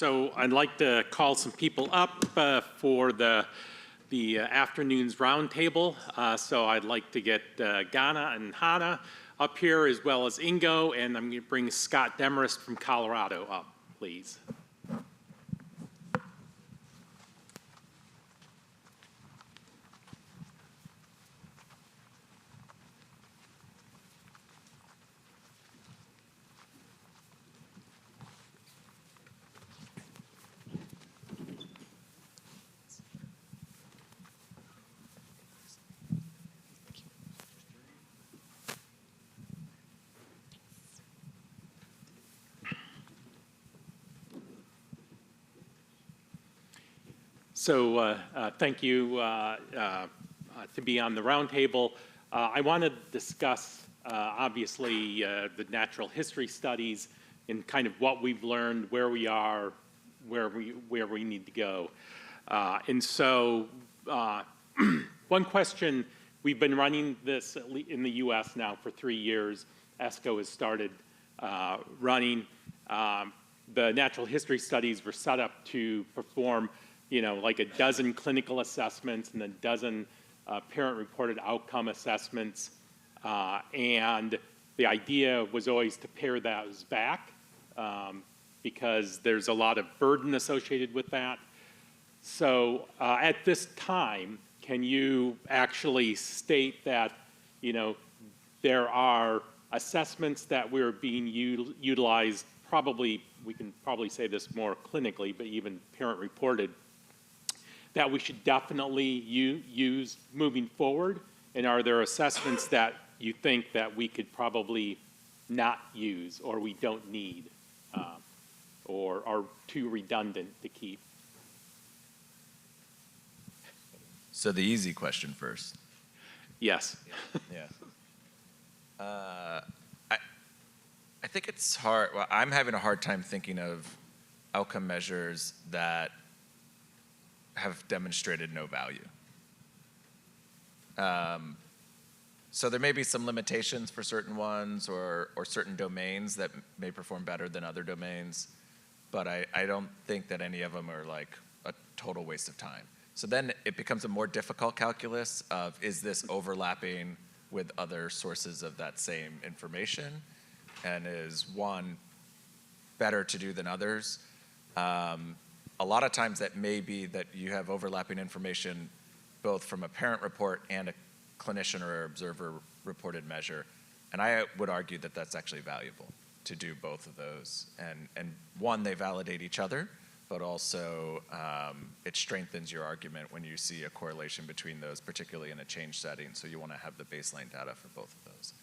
So I'd like to call some people up for the afternoon's roundtable. So I'd like to get Ghana and Hannah up here, as well as Ingo, and I'm going to bring Scott Demarest from Colorado up, please. So thank you to be on the roundtable. I want to discuss, obviously, the natural history studies and kind of what we've learned, where we are, where we need to go. And so one question, we've been running this in the US now for 3 years. ESCO has started running. The natural history studies were set up to perform like a dozen clinical assessments and a dozen parent-reported outcome assessments. And the idea was always to pare those back because there's a lot of burden associated with that. So at this time, can you actually state that, there are assessments that we're being utilized, probably, we can probably say this more clinically, but even parent-reported, that we should definitely use moving forward? And are there assessments that you think that we could probably not use or we don't need or are too redundant to keep? So the easy question first. Yes. Yeah. I think it's hard. Well, I'm having a hard time thinking of outcome measures that have demonstrated no value. So there may be some limitations for certain ones or certain domains that may perform better than other domains, but I don't think that any of them are like a total waste of time. So then it becomes a more difficult calculus of, is this overlapping with other sources of that same information? And is one better to do than others? A lot of times that may be that you have overlapping information both from a parent report and a clinician or observer reported measure. And I would argue that that's actually valuable to do both of those. And one, they validate each other, but also it strengthens your argument when you see a correlation between those, particularly in a change setting. So you want to have the baseline data for both of those.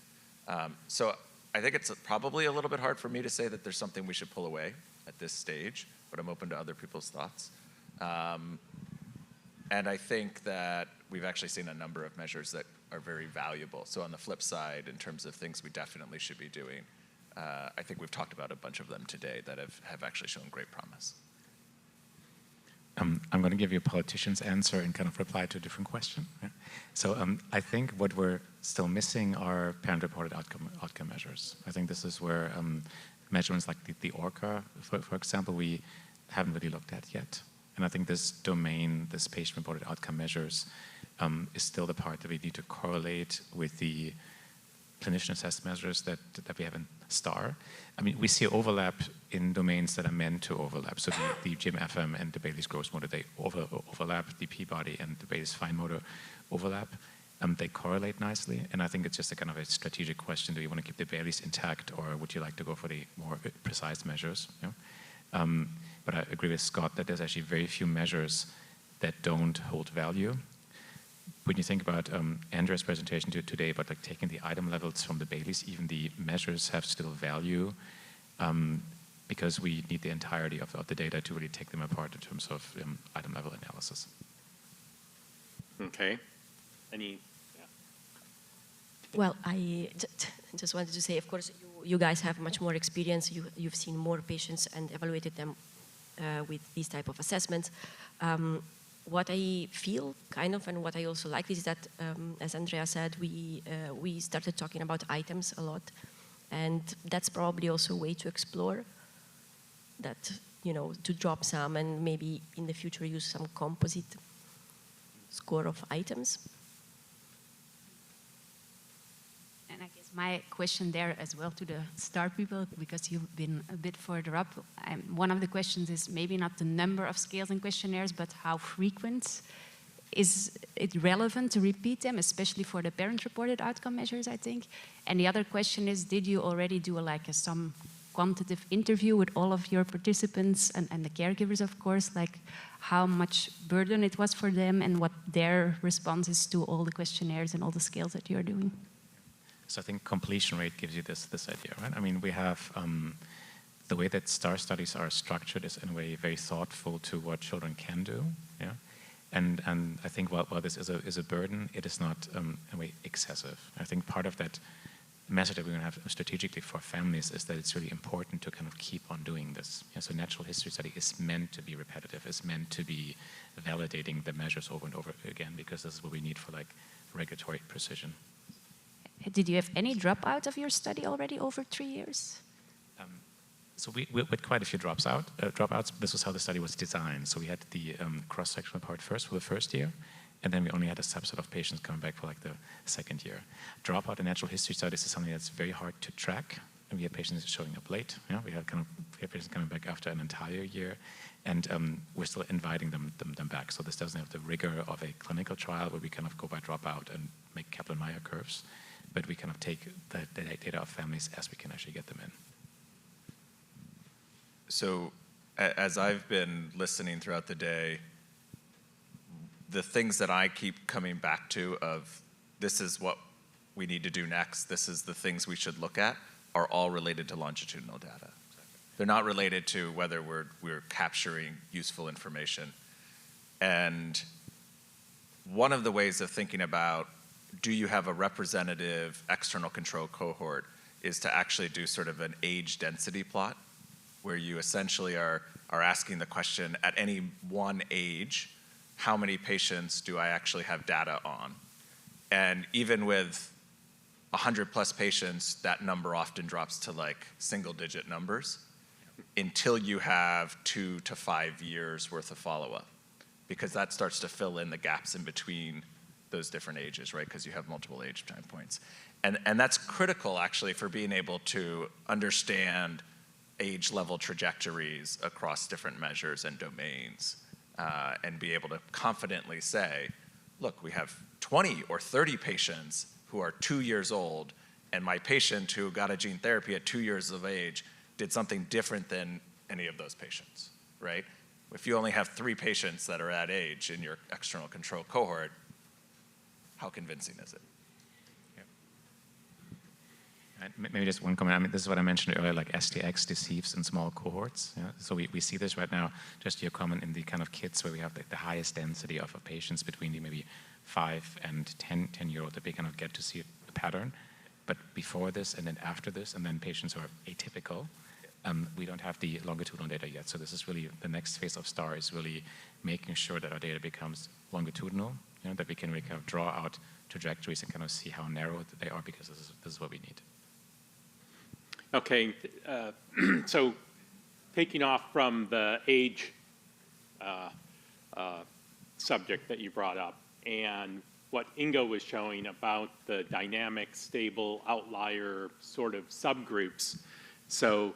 So I think it's probably a little bit hard for me to say that there's something we should pull away at this stage, but I'm open to other people's thoughts. And I think that we've actually seen a number of measures that are very valuable. So on the flip side, in terms of things we definitely should be doing, I think we've talked about a bunch of them today that have actually shown great promise. I'm going to give you a politician's answer and kind of reply to a different question. Yeah. So I think what we're still missing are parent-reported outcome measures. I think this is where measurements like the ORCA, for example, we haven't really looked at yet. And I think this domain, this patient-reported outcome measures, is still the part that we need to correlate with the clinician-assessed measures that we have in STAR. I mean, we see overlap in domains that are meant to overlap. So the GMFM and the Bayley's gross motor, they overlap. The Peabody and the Bayley's fine motor overlap. They correlate nicely, and I think it's just a kind of a strategic question. Do you want to keep the Bayley's intact, or would you like to go for the more precise measures? You know? But I agree with Scott that there's actually very few measures that don't hold value. When you think about Andrea's presentation today about like taking the item levels from the Bayley's, even the measures have still value because we need the entirety of the data to really take them apart in terms of item level analysis. Okay. Any? Yeah. Well, I just wanted to say, of course, you guys have much more experience. You've seen more patients and evaluated them with these type of assessments. What I feel kind of, and what I also like is that, as Andrea said, we started talking about items a lot, and that's probably also a way to explore that to drop some and maybe in the future use some composite score of items? And I guess my question there as well to the STAR people, because you've been a bit further up, one of the questions is maybe not the number of scales and questionnaires, but how frequent is it relevant to repeat them, especially for the parent-reported outcome measures, I think? And the other question is, did you already do some quantitative interview with all of your participants and the caregivers, of course, like how much burden it was for them and what their response is to all the questionnaires and all the scales that you're doing? So I think completion rate gives you this idea, right? I mean, we have the way that STAR studies are structured is in a way very thoughtful to what children can do, yeah. And I think while this is a burden, it is not in a way excessive. I think part of that message that we're going to have strategically for families is that it's really important to kind of keep on doing this. Yeah, so natural history study is meant to be repetitive. It's meant to be validating the measures over and over again, because this is what we need for like regulatory precision. Did you have any dropout of your study already over 3 years? So we had quite a few dropouts. This was how the study was designed. So we had the cross-sectional part first for the first year, and then we only had a subset of patients coming back for like the second year. Dropout in natural history studies is something that's very hard to track. And we have patients showing up late. Yeah? We have patients coming back after an entire year, and we're still inviting them back. So this doesn't have the rigor of a clinical trial where we kind of go by dropout and make Kaplan-Meier curves, but we kind of take the data of families as we can actually get them in. So as I've been listening throughout the day, the things that I keep coming back to of this is what we need to do next, this is the things we should look at, are all related to longitudinal data. They're not related to whether we're capturing useful information. And one of the ways of thinking about, do you have a representative external control cohort, is to actually do sort of an age density plot, where you essentially are asking the question, at any one age, how many patients do I actually have data on? And even with 100 plus patients, that number often drops to like single digit numbers until you have 2 to 5 years worth of follow-up, because that starts to fill in the gaps in between those different ages, right? Because you have multiple age time points. And that's critical actually for being able to understand age level trajectories across different measures and domains, and be able to confidently say, look, we have 20 or 30 patients who are 2 years old, and my patient who got a gene therapy at 2 years of age did something different than any of those patients, right? If you only have 3 patients that are that age in your external control cohort, how convincing is it? Maybe just one comment. I mean, this is what I mentioned earlier, like STX deceives in small cohorts. Yeah? So we see this right now, just your comment in the kind of kids where we have the highest density of patients between the maybe 5 and 10-year-old, that we kind of get to see the pattern. But before this and then after this, and then patients who are atypical, we don't have the longitudinal data yet. So this is really the next phase of STAR, is really making sure that our data becomes longitudinal, that we can really kind of draw out trajectories and kind of see how narrow they are, because this is what we need. Okay, so taking off from the age subject that you brought up, and what Ingo was showing about the dynamic, stable, outlier sort of subgroups. So,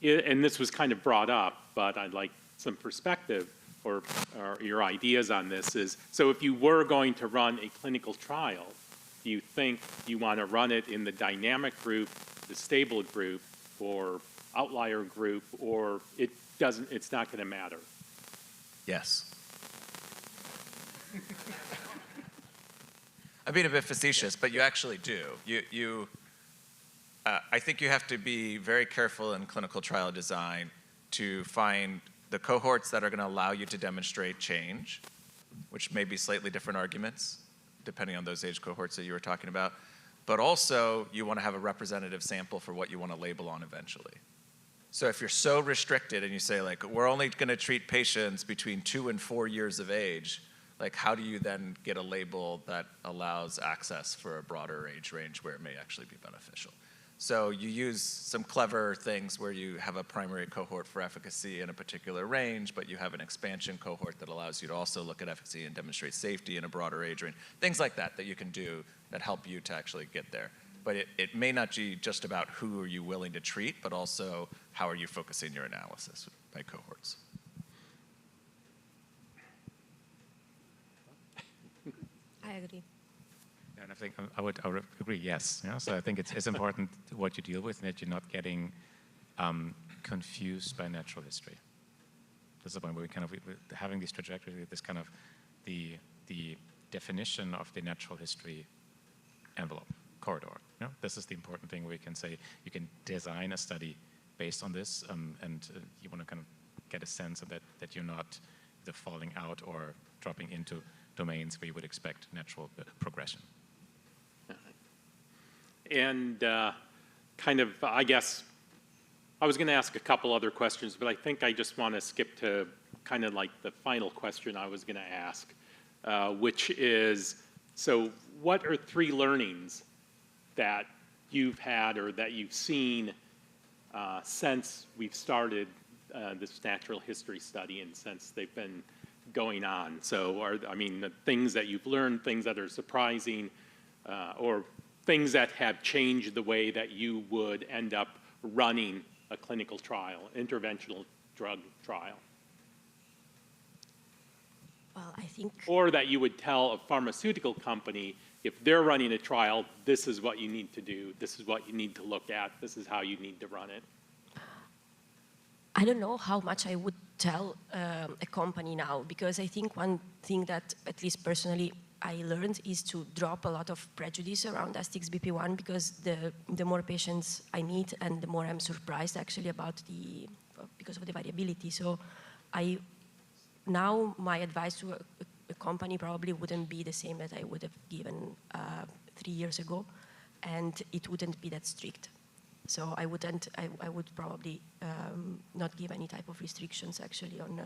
and this was kind of brought up, but I'd like some perspective or your ideas on this is, so if you were going to run a clinical trial, do you think you want to run it in the dynamic group, the stable group, or outlier group, or it's not going to matter? Yes. I'm being a bit facetious, but you actually do. I think you have to be very careful in clinical trial design to find the cohorts that are going to allow you to demonstrate change, which may be slightly different arguments, depending on those age cohorts that you were talking about. But also, you want to have a representative sample for what you want to label on eventually. So if you're so restricted and you say, like, we're only going to treat patients between 2 and 4 years of age, like, how do you then get a label that allows access for a broader age range where it may actually be beneficial? So you use some clever things where you have a primary cohort for efficacy in a particular range, but you have an expansion cohort that allows you to also look at efficacy and demonstrate safety in a broader age range. Things like that you can do that help you to actually get there. But it may not be just about who are you willing to treat, but also how are you focusing your analysis by cohorts. I agree. And I think I would agree, yes. Yeah? So I think it's important what you deal with and that you're not getting confused by natural history. This is the point where we're having these trajectories, this kind of the definition of the natural history envelope, corridor. You know? This is the important thing where you can say you can design a study based on this and you want to kind of get a sense of that you're not either falling out or dropping into domains where you would expect natural progression. And kind of, I guess, I was going to ask a couple other questions, but I think I just want to skip to kind of like the final question I was going to ask, which is, so what are 3 learnings that you've had or that you've seen since we've started this natural history study and since they've been going on? So, I mean, the things that you've learned, things that are surprising, or things that have changed the way that you would end up running a clinical trial, interventional drug trial? Well, I think... Or that you would tell a pharmaceutical company, if they're running a trial, this is what you need to do, this is what you need to look at, this is how you need to run it. I don't know how much I would tell a company now, because I think one thing that, at least personally, I learned is to drop a lot of prejudice around STXBP1, because the more patients I meet and the more I'm surprised actually because of the variability. So now my advice to a company probably wouldn't be the same that I would have given 3 years ago, and it wouldn't be that strict. So I would probably not give any type of restrictions actually on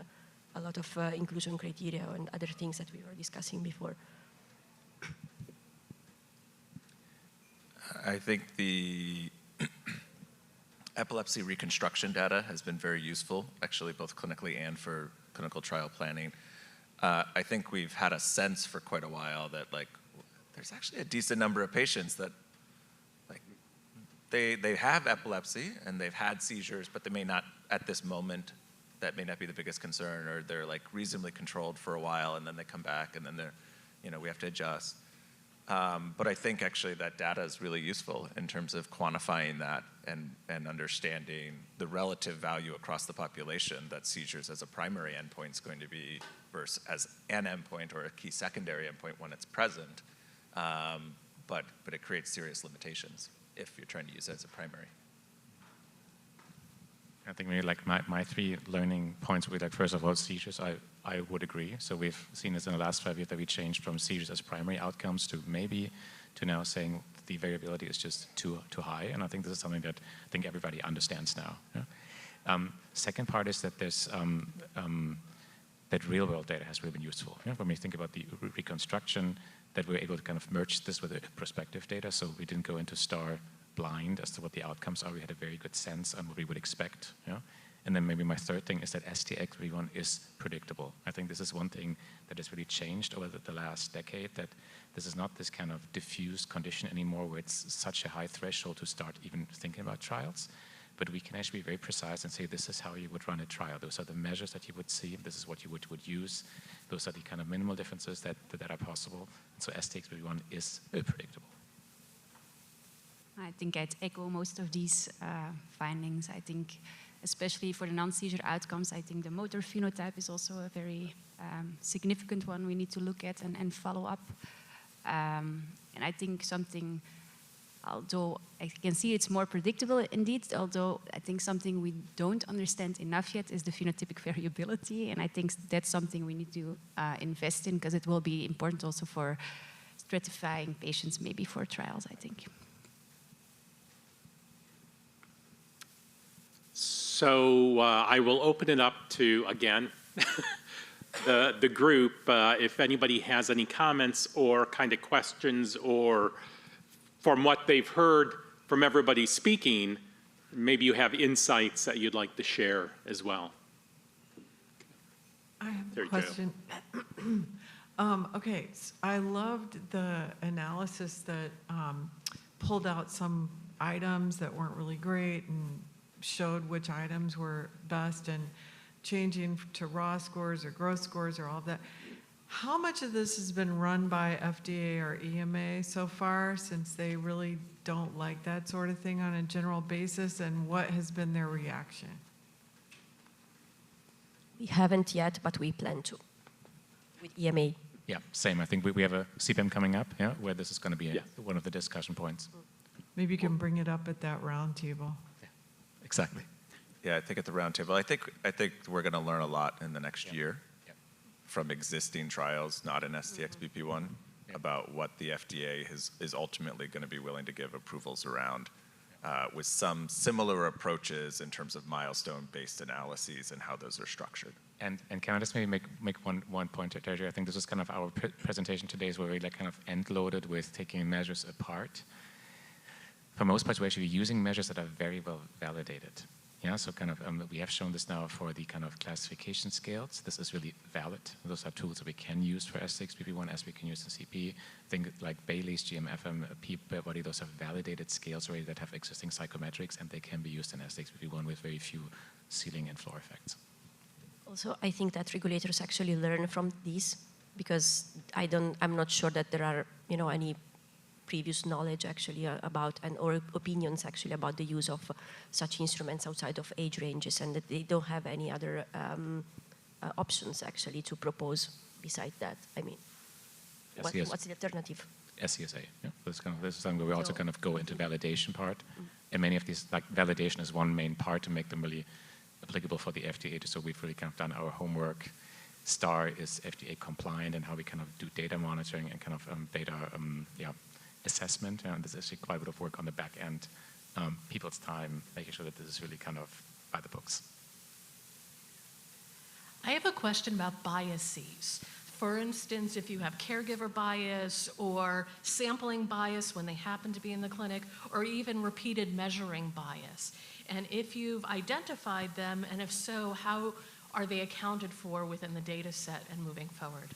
a lot of inclusion criteria and other things that we were discussing before. I think the epilepsy reconstruction data has been very useful, actually, both clinically and for clinical trial planning. I think we've had a sense for quite a while that, like, there's actually a decent number of patients that, like, they have epilepsy and they've had seizures, but they may not, at this moment, that may not be the biggest concern, or they're, like, reasonably controlled for a while and then they come back and then they're, you know, we have to adjust. But I think actually that data is really useful in terms of quantifying that and understanding the relative value across the population that seizures as a primary endpoint is going to be versus as an endpoint or a key secondary endpoint when it's present. But it creates serious limitations if you're trying to use it as a primary. I think maybe like my 3 learning points would be, like, first of all, seizures, I would agree. So we've seen this in the last 5 years that we changed from seizures as primary outcomes to now saying the variability is just too high. And I think this is something that I think everybody understands now. Yeah? Second part is that there's that real world data has really been useful. Yeah? When we think about the reconstruction, that we're able to kind of merge this with the prospective data. So we didn't go into STAR blind as to what the outcomes are. We had a very good sense on what we would expect. Yeah? And then maybe my third thing is that STXBP1 is predictable. I think this is one thing that has really changed over the last decade, that this is not this kind of diffuse condition anymore where it's such a high threshold to start even thinking about trials. But we can actually be very precise and say, this is how you would run a trial. Those are the measures that you would see. This is what you would use. Those are the kind of minimal differences that are possible. And so STXBP1 is predictable. I think I'd echo most of these findings. I think, especially for the non-seizure outcomes, I think the motor phenotype is also a very significant one we need to look at and follow up. And I think something, although I can see it's more predictable indeed, although I think something we don't understand enough yet is the phenotypic variability. And I think that's something we need to invest in, because it will be important also for stratifying patients maybe for trials, I think. So I will open it up to, again, the group, if anybody has any comments or kind of questions, or from what they've heard from everybody speaking, maybe you have insights that you'd like to share as well. I have There a you go. question. Okay, I loved the analysis that pulled out some items that weren't really great and showed which items were best and changing to raw scores or gross scores or all of that. How much of this has been run by FDA or EMA so far, since they really don't like that sort of thing on a general basis, and what has been their reaction? We haven't yet, but we plan to with EMA. Yeah, same. I think we have a CPM coming up, yeah, where this is going to be Yeah. one of the discussion points. Maybe you can bring it up at that roundtable. Exactly. Yeah, I think at the roundtable, I think we're going to learn a lot in the next year Yep. from existing trials, not in STXBP1, about what the FDA is ultimately going to be willing to give approvals around, with some similar approaches in terms of milestone-based analyses and how those are structured. And can I just maybe make one point, Terry? I think this is kind of our presentation today is where we like kind of end-loaded with taking measures apart. For most parts, we're actually using measures that are very well validated. Yeah, so kind of we have shown this now for the kind of classification scales. This is really valid. Those are tools that we can use for STXBP1 as we can use in CP. Think like Bailey's, GMFM, Peabody, those are validated scales already that have existing psychometrics, and they can be used in STXBP1 with very few ceiling and floor effects. Also, I think that regulators actually learn from these, because I'm not sure that there are, any previous knowledge actually about or opinions actually about the use of such instruments outside of age ranges, and that they don't have any other options actually to propose besides that. I mean, what's the alternative? SCSA, yeah. This is something where we also kind of go into validation part, and many of these, like validation is one main part to make them really applicable for the FDA. So we've really kind of done our homework. STAR is FDA compliant, and how we kind of do data monitoring and kind of data assessment. And there's actually quite a bit of work on the back end, people's time, making sure that this is really kind of by the books. I have a question about biases. For instance, if you have caregiver bias or sampling bias when they happen to be in the clinic, or even repeated measuring bias. And if you've identified them, and if so, how are they accounted for within the data set and moving forward?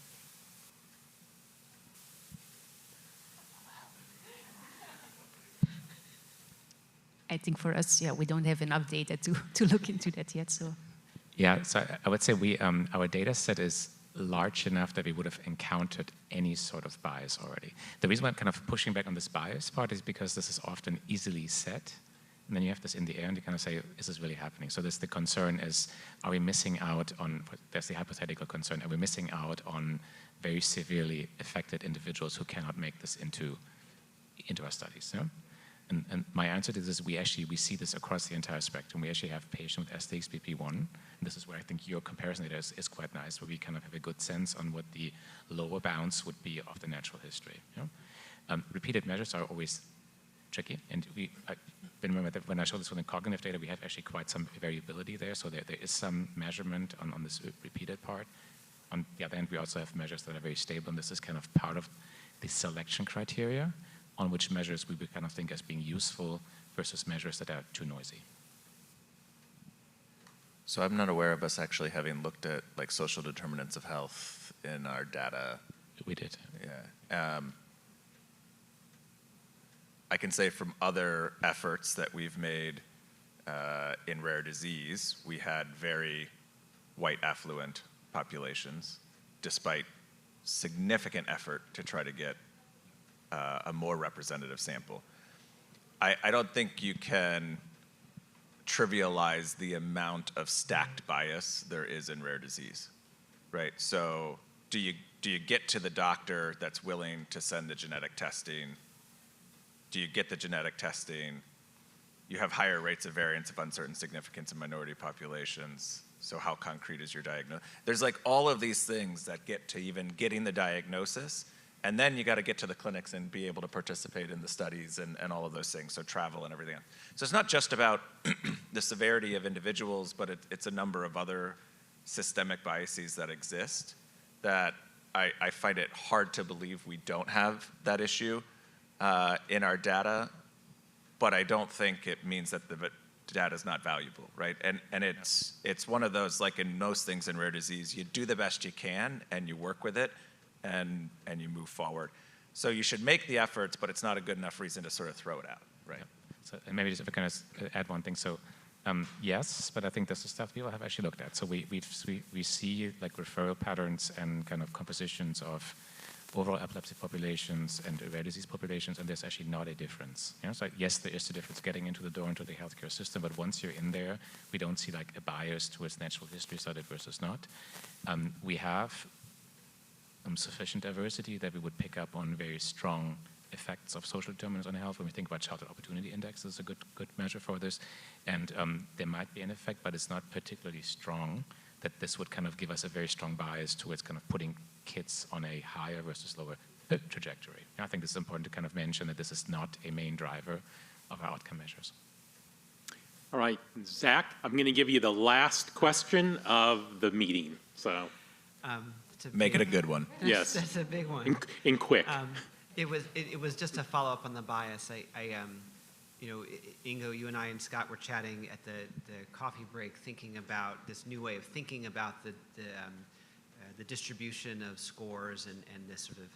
I think for us, we don't have enough data to look into that yet. So, yeah, so I would say our data set is large enough that we would have encountered any sort of bias already. The reason why I'm kind of pushing back on this bias part is because this is often easily set, and then you have this in the air, and you kind of say, is this really happening? So the concern is, are we missing out on, that's the hypothetical concern, are we missing out on very severely affected individuals who cannot make this into our studies? Yeah? And my answer to this is we see this across the entire spectrum. We actually have patients with STXBP1, and this is where I think your comparison data is quite nice, where we kind of have a good sense on what the lower bounds would be of the natural history. You know? Repeated measures are always tricky, and I remember that when I showed this with the cognitive data, we have actually quite some variability there, so there is some measurement on this repeated part. On the other hand, we also have measures that are very stable, and this is kind of part of the selection criteria on which measures we would kind of think as being useful versus measures that are too noisy. So I'm not aware of us actually having looked at like social determinants of health in our data. We did. Yeah. I can say from other efforts that we've made in rare disease, we had very white affluent populations, despite significant effort to try to get a more representative sample. I don't think you can trivialize the amount of stacked bias there is in rare disease, right? So do you get to the doctor that's willing to send the genetic testing? Do you get the genetic testing? You have higher rates of variance of uncertain significance in minority populations. So how concrete is your diagnosis? There's like all of these things that get to even getting the diagnosis. And then you got to get to the clinics and be able to participate in the studies and all of those things, so travel and everything else. So it's not just about the severity of individuals, but it's a number of other systemic biases that exist that I find it hard to believe we don't have that issue in our data. but I don't think it means that the data is not valuable, right? And it's one of those, like in most things in rare disease, you do the best you can and you work with it and you move forward. So you should make the efforts, but it's not a good enough reason to sort of throw it out, right? So and maybe just if I can add one thing. So yes, but I think this is stuff people have actually looked at. So we see like referral patterns and kind of compositions of overall epilepsy populations and rare disease populations, and there's actually not a difference. You know, so yes, there is a difference getting into the door into the healthcare system, but once you're in there, we don't see like a bias towards natural history study versus not. We have sufficient diversity that we would pick up on very strong effects of social determinants on health. When we think about childhood opportunity index, is a good measure for this. And there might be an effect, but it's not particularly strong, that this would kind of give us a very strong bias towards kind of putting kids on a higher versus lower trajectory. And I think this is important to kind of mention that this is not a main driver of our outcome measures. All right, Zach, I'm going to give you the last question of the meeting. So Make it a good one. yes, That's a big one. in quick. It was just a follow up on the bias. You know, Ingo, you and I and Scott were chatting at the coffee break, thinking about this new way of thinking about the distribution of scores and this sort of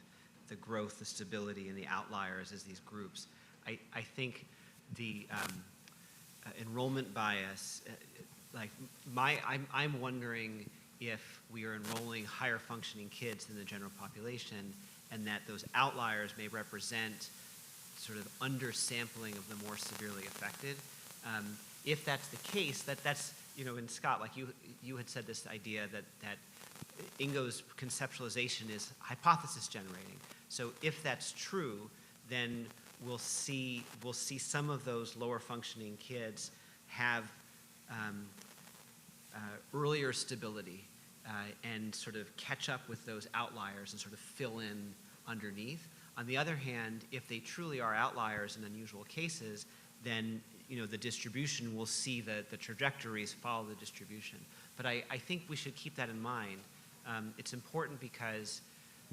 the growth, the stability, and the outliers as these groups. I think the enrollment bias, I'm wondering if we are enrolling higher functioning kids than the general population, and that those outliers may represent sort of undersampling of the more severely affected. If that's the case, that's, you know, and Scott, like you had said this idea that Ingo's conceptualization is hypothesis generating. So if that's true, then we'll see some of those lower functioning kids have earlier stability and sort of catch up with those outliers and sort of fill in underneath. On the other hand, if they truly are outliers in unusual cases, then, you know, the distribution will see the trajectories follow the distribution. But I think we should keep that in mind. It's important because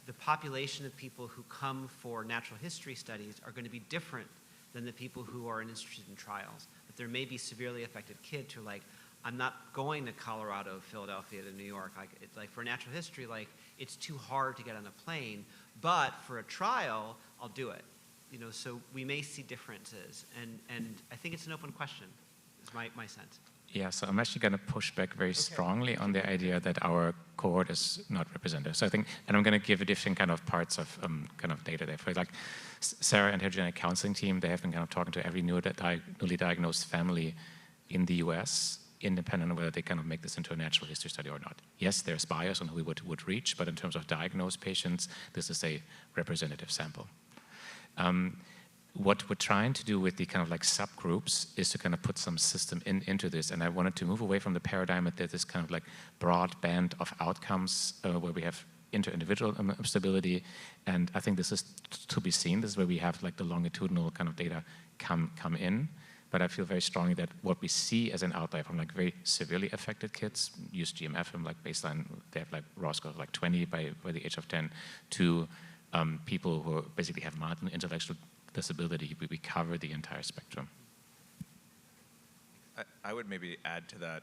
the population of people who come for natural history studies are going to be different than the people who are interested in trials. But there may be severely affected kids who are like, I'm not going to Colorado, Philadelphia, to New York. Like for natural history, like it's too hard to get on a plane. But for a trial, I'll do it. You know, so we may see differences, and I think it's an open question. Is my sense. Yeah, so I'm actually going to push back very strongly on the idea that our cohort is not representative. So I think, and I'm going to give different kind of parts of kind of data there. For like Sarah and her genetic counseling team, they have been kind of talking to every newly diagnosed family in the US, independent of whether they kind of make this into a natural history study or not. Yes, there's bias on who we would reach, but in terms of diagnosed patients, this is a representative sample. What we're trying to do with the kind of like subgroups is to kind of put some system into this, and I wanted to move away from the paradigm that there's this kind of like broad band of outcomes where we have inter-individual stability, and I think this is to be seen. This is where we have like the longitudinal kind of data come in. But I feel very strongly that what we see as an outlier from like very severely affected kids, use GMF from like baseline, they have like raw score of like 20 by the age of 10, to people who basically have mild intellectual disability. We cover the entire spectrum. I would maybe add to that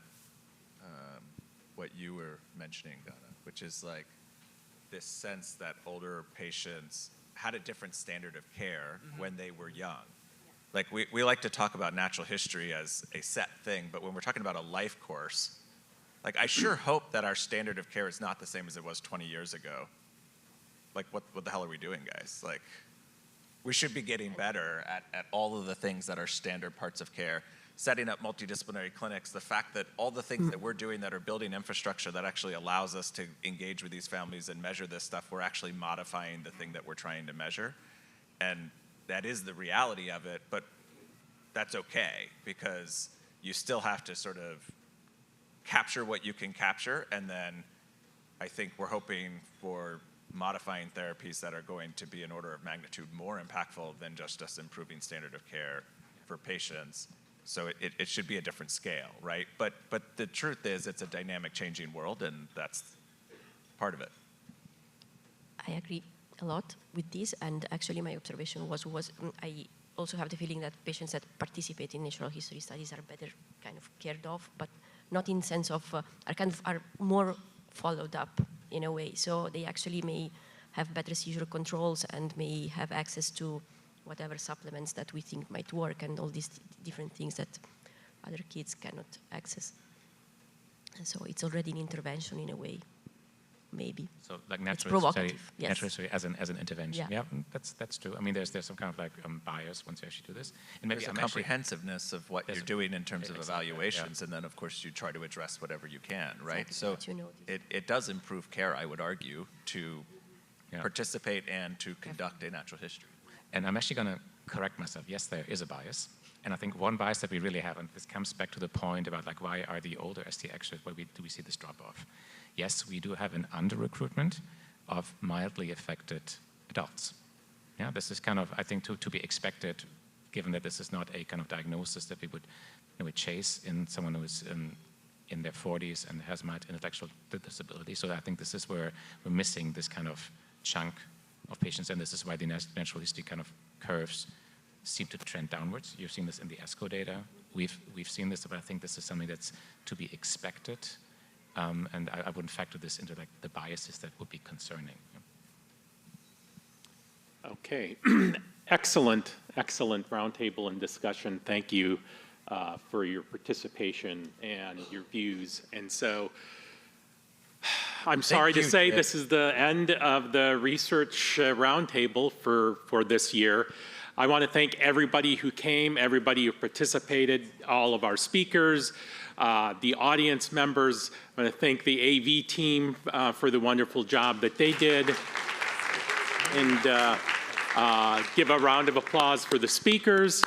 what you were mentioning, Donna, which is like this sense that older patients had a different standard of care when they were young. Like we like to talk about natural history as a set thing, but when we're talking about a life course, like I sure hope that our standard of care is not the same as it was 20 years ago. Like what the hell are we doing, guys? Like we should be getting better at all of the things that are standard parts of care. Setting up multidisciplinary clinics, the fact that all the things that we're doing that are building infrastructure that actually allows us to engage with these families and measure this stuff, we're actually modifying the thing that we're trying to measure. And that is the reality of it, but that's okay because you still have to sort of capture what you can capture, and then I think we're hoping for modifying therapies that are going to be an order of magnitude more impactful than just us improving standard of care for patients. So it should be a different scale, right? But the truth is it's a dynamic changing world, and that's part of it. I agree a lot with this, and actually my observation was also have the feeling that patients that participate in natural history studies are better kind of cared of, but not in sense of, are more followed up in a way. So they actually may have better seizure controls and may have access to whatever supplements that we think might work and all these different things that other kids cannot access. And so it's already an intervention in a way, maybe. So like It's natural history, provocative, yes. natural history as an intervention. Yeah. That's true. I mean, there's some kind of like bias once you actually do this. And maybe There's a I'm actually- comprehensiveness of what There's you're a- doing in terms of Exactly, yeah. evaluations, and then, of course, you try to address whatever you can, right? Exactly, So what you notice. it does improve care, I would argue, to Yeah. participate and to conduct a natural history. And I'm actually going to correct myself. Yes, there is a bias. And I think one bias that we really have, and this comes back to the point about like why are the older STXs, why do we see this drop off? Yes, we do have an under-recruitment of mildly affected adults. Yeah, this is kind of, I think, to be expected, given that this is not a kind of diagnosis that we would chase in someone who is in their 40s and has mild intellectual disability. So I think this is where we're missing this kind of chunk of patients, and this is why the natural history kind of curves seem to trend downwards. You've seen this in the ESCO data. We've seen this, but I think this is something that's to be expected, and I wouldn't factor this into like the biases that would be concerning. Okay, excellent roundtable and discussion. Thank you for your participation and your views. And so I'm sorry to you. say this is the end of the research roundtable for this year. I want to thank everybody who came, everybody who participated, all of our speakers, the audience members. I want to thank the AV team for the wonderful job that they did. And give a round of applause for the speakers.